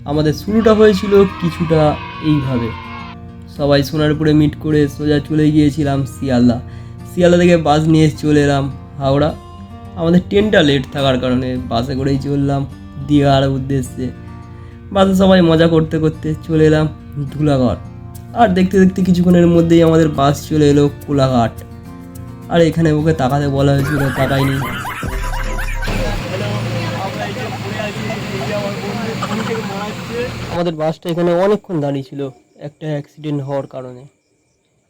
আমাদের শুরুটা হয়েছিল কিছুটা এইভাবে। সবাই সোনারপুরে মিট করে সোজা চলে গিয়েছিলাম শিয়ালদা। শিয়ালদা থেকে বাস নিয়ে চলে এলাম হাওড়া। আমাদের ট্রেনটা লেট থাকার কারণে বাসে করেই চললাম দীঘার উদ্দেশ্যে। বাসে সবাই মজা করতে করতে চলে এলাম ধুলাগড়। আর দেখতে দেখতে কিছুক্ষণের মধ্যেই আমাদের বাস চলে এলো কোলাঘাট। আর এখানে ওকে তাকাতে বলা হয়েছিল, তাকাইনি। আমাদের বাসটা এখানে অনেকক্ষণ দাঁড়িয়ে ছিল একটা অ্যাক্সিডেন্ট হওয়ার কারণে।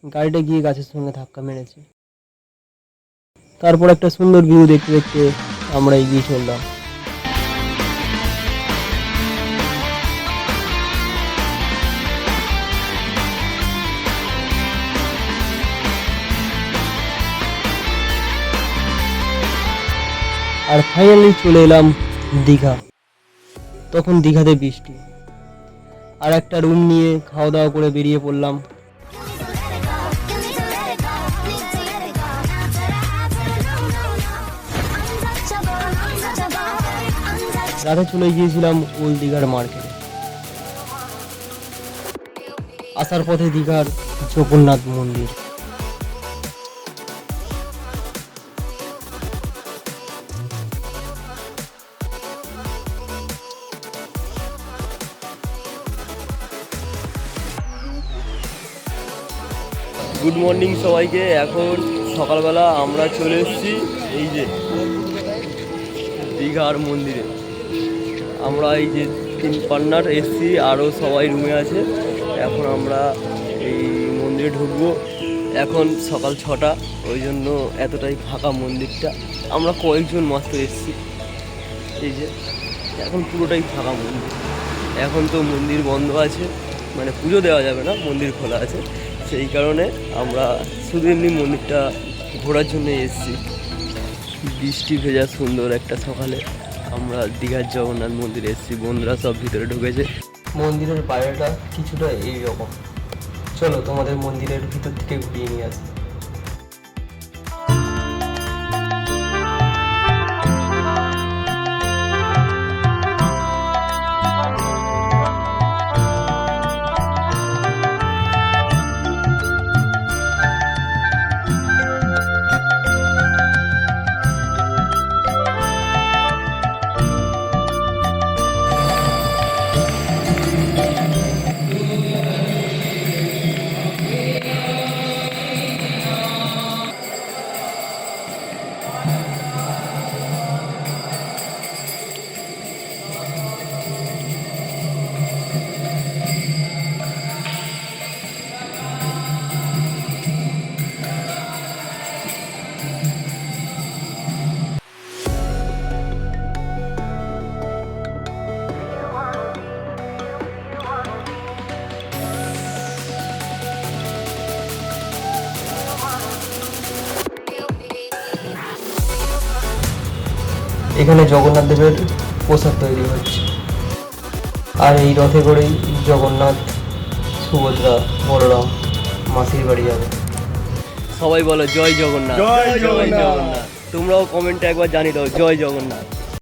গাড়িটা গিয়ে গাছের সঙ্গে ধাক্কা মেরেছে। তারপর একটা সুন্দর ভিউ দেখতে দেখতে আমরা এগিয়ে চললাম। আর ফাইনালি চলে এলাম দীঘা। তখন দীঘাতে বৃষ্টি। আর একটা রুম নিয়ে খাওয়া দাওয়া করে বেরিয়ে পড়লাম। রাতে চলে গিয়েছিলাম ওল্ড দীঘার মার্কেটে। আসার পথে দীঘার জগন্নাথ মন্দির। গুড মর্নিং সবাইকে। এখন সকালবেলা আমরা চলে এসেছি এই যে দীঘার মন্দিরে। আমরা এই যে 3 পার্টনার এসেছি, আরও সবাই রুমে আছে। এখন আমরা এই মন্দিরে ঢুকবো। এখন সকাল 6টা, ওই জন্য এতটাই ফাঁকা মন্দিরটা। আমরা কয়েকজন মাত্র এসেছি। এই যে এখন পুরোটাই ফাঁকা মন্দির। এখন তো মন্দির বন্ধ আছে, মানে পুজো দেওয়া যাবে না, মন্দির খোলা আছে। সেই কারণে আমরা শুধু এমনি মন্দিরটা ঘোরার জন্য এসেছি। বৃষ্টি ভেজা সুন্দর একটা সকালে আমরা দীঘার জগন্নাথ মন্দিরে এসেছি। বন্ধুরা সব ভিতরে ঢুকেছে। মন্দিরের বাইরেটা কিছুটা এইরকম। চলো তোমাদের মন্দিরের ভিতর থেকে ঘুরিয়ে নিয়ে আসি। এখানে জগন্নাথ দেবের প্রসাদ তৈরি হচ্ছে। আর এই রথে করেই জগন্নাথ, সুভদ্রা, বলরাম মাসির বাড়ি যাবে। সবাই বলো জয় জগন্নাথ। জয় জগন্নাথ। তোমরাও কমেন্টে একবার জানিয়ে দাও জয় জগন্নাথ।